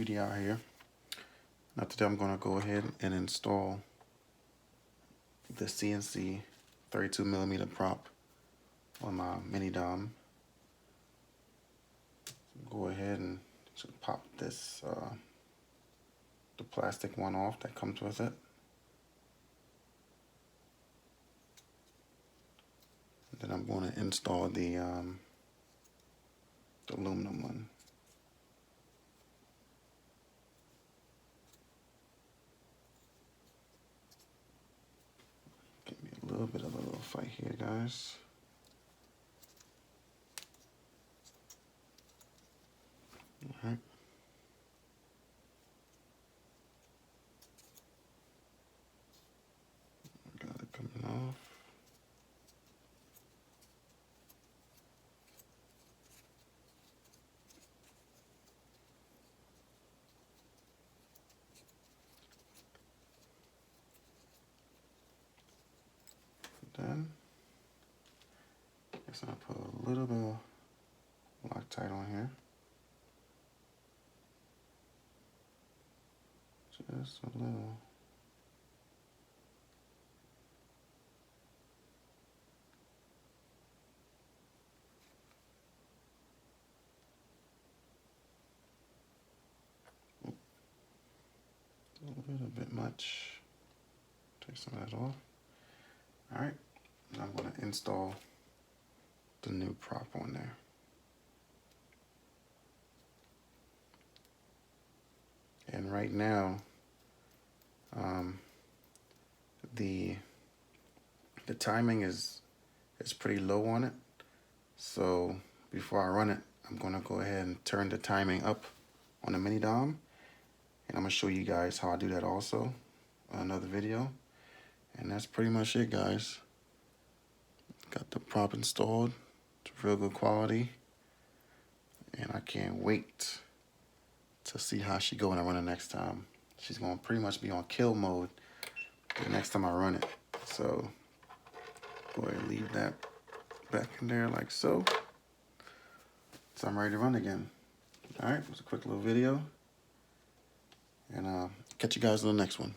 beauty out here. Now today I'm going to go ahead and install the CNC 32mm prop on my mini dom. Go ahead and just pop this the plastic one off that comes with it. Then I'm going to install the aluminum one. Give me a little bit of a little fight here, guys. All right. Got it coming off. Then, guess I'll put a little bit of Loctite on here. Just a little. A little bit much. Take some of that off. All right, now I'm going to install the new prop on there. And right now, the timing is pretty low on it. So before I run it, I'm going to go ahead and turn the timing up on the mini dom. And I'm going to show you guys how I do that also in another video. And that's pretty much it, guys. Got the prop installed. It's real good quality. And I can't wait to see how she go when I run it next time. She's going to pretty much be on kill mode the next time I run it. So go ahead and leave that back in there like so. So I'm ready to run again. All right, it was a quick little video. And catch you guys in the next one.